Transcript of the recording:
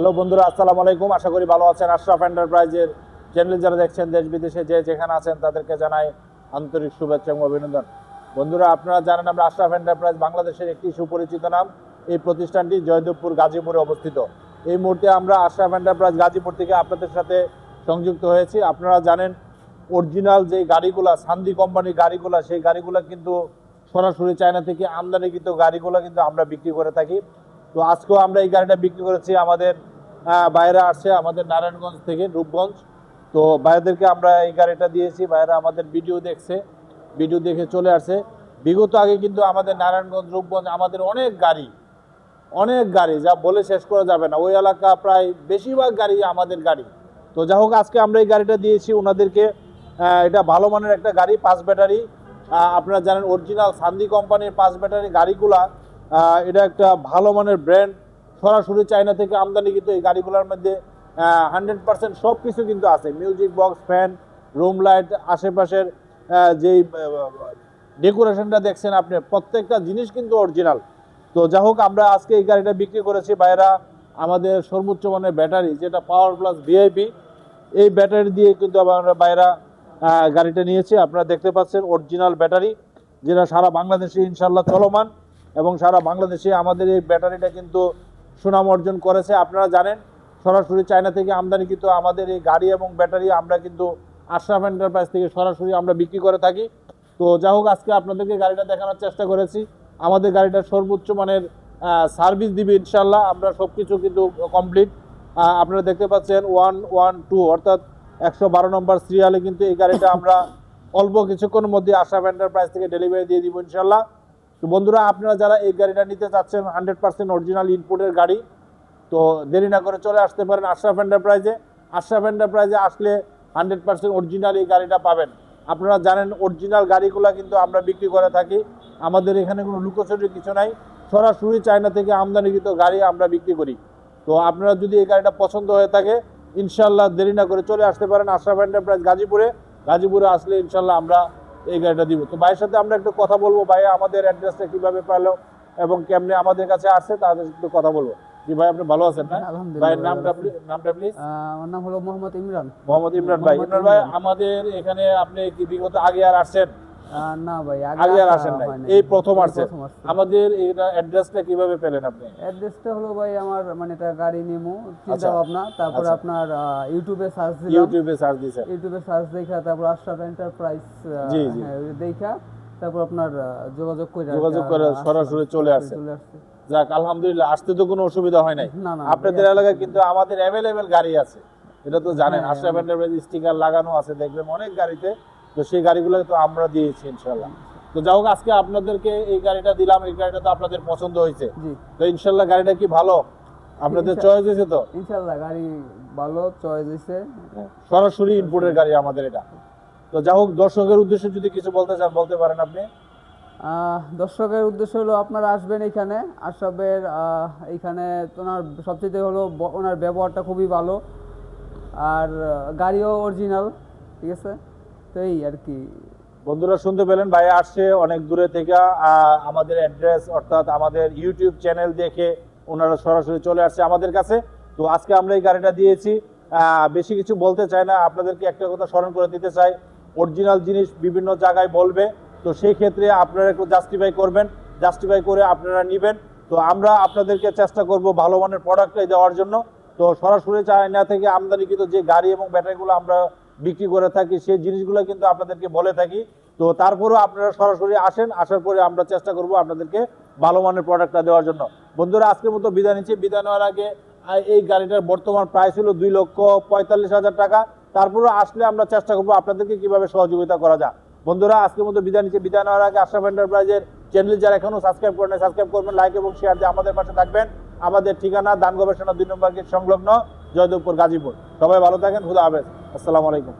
Hello বন্ধুরা, আসসালামু আলাইকুম। আশা করি ভালো আছেন। আশরাফ এন্টারপ্রাইজের চ্যানেল যারা দেখছেন দেশ বিদেশে যে যেখানে আছেন তাদেরকে জানাই আন্তরিক শুভেচ্ছা এবং অভিনন্দন। বন্ধুরা, আপনারা জানেন আমরা আশরাফ এন্টারপ্রাইজ বাংলাদেশের একটি সুপরিচিত নাম। এই প্রতিষ্ঠানটি জয়দেবপুর গাজীপুরে অবস্থিত। এই মুহূর্তে আমরা আশরাফ এন্টারপ্রাইজ গাজীপুর থেকে আপনাদের সাথে সংযুক্ত হয়েছি। আপনারা জানেন অরিজিনাল যে গাড়িগুলা, সান্দি কোম্পানির গাড়িগুলা, সেই গাড়িগুলা কিন্তু সরাসরি চায়না থেকে আমদানিকৃত গাড়িগুলো কিন্তু আমরা বিক্রি করে থাকি। তো আজকেও আমরা এই গাড়িটা বিক্রি করেছি। আমাদের বাইরে আসছে আমাদের নারায়ণগঞ্জ থেকে, রূপগঞ্জ। তো বাইরেদেরকে আমরা এই গাড়িটা দিয়েছি। বাইরে আমাদের ভিডিও দেখছে, ভিডিও দেখে চলে আসছে। বিগত আগে কিন্তু আমাদের নারায়ণগঞ্জ, রূপগঞ্জ আমাদের অনেক গাড়ি যা বলে শেষ করা যাবে না। ওই এলাকা প্রায় বেশিরভাগ গাড়ি আমাদের গাড়ি। তো যাই হোক, আজকে আমরা এই গাড়িটা দিয়েছি ওনাদেরকে। এটা ভালো মানের একটা গাড়ি, 5 ব্যাটারি। আপনারা জানেন অরিজিনাল সান্দি কোম্পানির 5 ব্যাটারি গাড়িগুলা, এটা একটা ভালো মানের ব্র্যান্ড, সরাসরি চায়না থেকে আমদানিকৃত। এই গাড়িগুলোর মধ্যে 100% সব কিছু কিন্তু আছে। Music box, fan, room light, আশেপাশের যেই ডেকোরেশনটা দেখছেন আপনি, প্রত্যেকটা জিনিস কিন্তু অরিজিনাল। তো যাই হোক, আমরা আজকে এই গাড়িটা বিক্রি করেছি। বাইরা আমাদের সর্বোচ্চ মানের ব্যাটারি, যেটা পাওয়ার প্লাস ভিআইপি, এই ব্যাটারি দিয়ে কিন্তু আমরা বাইরা গাড়িটা নিয়েছি। আপনারা দেখতে পাচ্ছেন অরিজিনাল ব্যাটারি, যেটা সারা বাংলাদেশে ইনশাল্লাহ চলমান, এবং সারা বাংলাদেশে আমাদের এই ব্যাটারিটা কিন্তু সুনাম অর্জন করেছে। আপনারা জানেন সরাসরি চায়না থেকে আমদানিকৃত আমাদের এই গাড়ি এবং ব্যাটারি আমরা কিন্তু আশরাফ এন্টারপ্রাইজ থেকে সরাসরি আমরা বিক্রি করে থাকি। তো যাই হোক, আজকে আপনাদেরকে গাড়িটা দেখানোর চেষ্টা করেছি। আমাদের গাড়িটার সর্বোচ্চ মানের সার্ভিস দিবে ইনশাল্লাহ। আমরা সব কিছু কিন্তু কমপ্লিট। আপনারা দেখতে পাচ্ছেন 112 অর্থাৎ 112 নম্বর সিরিয়ালে কিন্তু এই গাড়িটা আমরা অল্প কিছুক্ষণের মধ্যে আশরাফ এন্টারপ্রাইজ থেকে ডেলিভারি দিয়ে দিব ইনশাল্লাহ। তো বন্ধুরা, আপনারা যারা এই গাড়িটা নিতে চাচ্ছেন, 100% অরিজিনাল ইনপুটের গাড়ি, তো দেরি না করে চলে আসতে পারেন আশরাফ এন্টারপ্রাইজে। আশরাফ এন্টারপ্রাইজে আসলে 100% অরিজিনাল এই গাড়িটা পাবেন। আপনারা জানেন অরিজিনাল গাড়িগুলো কিন্তু আমরা বিক্রি করে থাকি। আমাদের এখানে কোনো লুকোচুরির কিছু নাই, সরাসরি চায়না থেকে আমদানিকৃত গাড়ি আমরা বিক্রি করি। তো আপনারা যদি এই গাড়িটা পছন্দ হয়ে থাকে, ইনশাল্লাহ দেরি না করে চলে আসতে পারেন আশরাফ এন্টারপ্রাইজ গাজীপুরে আসলে ইনশাল্লাহ আমরা এই গাড়িটা দিব। তো ভাইয়ের সাথে আমরা একটু কথা বলবো। ভাই আমাদের অ্যাড্রেসটা কিভাবে পেলো এবং কেমনে আমাদের কাছে আসছে তাদের একটু কথা বলবো। জি ভাই, আপনি ভালো আছেন না? ভাইয়ের নামটা প্লিজ। আমার নাম হলো মোহাম্মদ ইমরান। মোহাম্মদ ইমরান ভাই। ইমরান ভাই, আমাদের এখানে আপনি কি বিগত আগে আর আসছেন? না ভাই, আগে আর আসেন নাই, এই প্রথম আসছেন। আমাদের এটা অ্যাড্রেসটা কিভাবে পেলেন আপনি? অ্যাড্রেসটা হলো ভাই আমার মানে এটা গাড়ি নিমু চিন্তা ভাবনা, তারপর আপনার ইউটিউবে সার্চ দিলাম। ইউটিউবে সার্চ দিয়েছেন? ইউটিউবে সার্চ দেখা, তারপর আশরাফ এন্টারপ্রাইজ দেখা, তারপর আপনার যোগাযোগ করে সরাসরি চলে আসছে। যাক, আলহামদুলিল্লাহ। আসতে তো কোনো অসুবিধা হয় নাই। আপনাদের এলাকায় কিন্তু আমাদের অ্যাভেলেবেল গাড়ি আছে, এটা তো জানেন। আশরাফ এন্টারপ্রাইজ স্টিকার লাগানো আছে দেখবেন অনেক গাড়িতে। তো সেই গাড়িগুলো তো আমরা দিয়েছি ইনশাল্লাহ। তো যাই হোক, আজকে আপনাদেরকে এই গাড়িটা দিলাম। এই গাড়িটা তো আপনাদের পছন্দ হয়েছে তো ইনশাল্লাহ? গাড়িটা কি ভালো আপনাদের চয়েস হয়েছে? তো ইনশাল্লাহ গাড়ি ভালো চয়েস হয়েছে, সরাসরি ইনপুটের গাড়ি আমাদের এটা। তো যাই হোক, দর্শকের উদ্দেশ্যে যদি কিছু বলতে চান বলতে পারেন আপনি। দর্শকের উদ্দেশ্য হলো আপনারা আসবেন এখানে আশরাফের। এইখানে ওনার সবচেয়ে হলো ওনার ব্যবহারটা খুবই ভালো, আর গাড়িও অরিজিনাল, ঠিক আছে? তো এই আর কি বন্ধুরা, শুনতে পেলেন, ভাই আসছে অনেক দূরে থেকে। আমাদের অ্যাড্রেস অর্থাৎ আমাদের ইউটিউব চ্যানেল দেখে ওনারা সরাসরি চলে আসছে আমাদের কাছে। তো আজকে আমরা এই গাড়িটা দিয়েছি। বেশি কিছু বলতে চাই না, আপনাদেরকে একটা কথা স্মরণ করে দিতে চাই। অরিজিনাল জিনিস বিভিন্ন জায়গায় বলবে, তো সেই ক্ষেত্রে আপনারা একটু জাস্টিফাই করবেন, জাস্টিফাই করে আপনারা নেবেন। তো আমরা আপনাদেরকে চেষ্টা করব ভালো মানের প্রোডাক্টটাই দেওয়ার জন্য। তো সরাসরি চায়না থেকে আমদানিকৃত যে গাড়ি এবং ব্যাটারিগুলো আমরা বিক্রি করে থাকি, সেই জিনিসগুলো কিন্তু আপনাদেরকে বলে থাকি। তো তারপরেও আপনারা সরাসরি আসেন, আসার পরে আমরা চেষ্টা করব আপনাদেরকে ভালো মানের প্রোডাক্টটা দেওয়ার জন্য। বন্ধুরা, আজকের মতো বিদায় নিচ্ছি। বিদায় নেওয়ার আগে, এই গাড়িটার বর্তমান প্রাইস হলো 2,45,000 টাকা। তারপরেও আসলে আমরা চেষ্টা করবো আপনাদেরকে কিভাবে সহযোগিতা করা যায়। বন্ধুরা, আজকের মতো বিদায় নিচ্ছি। বিদায় নেওয়ার আগে আশরাফ এন্টারপ্রাইজের চ্যানেল যারা এখনো সাবস্ক্রাইব করেন, সাবস্ক্রাইব করবেন, লাইক এবং শেয়ার দিয়ে আমাদের পাশে থাকবেন। আমাদের ঠিকানা দান গবেষণা 2 নম্বর গেট সংলগ্ন, জয়দেবপুর, গাজীপুর। সবাই ভালো থাকেন। খুদা হাফেজ। আসসালামু আলাইকুম।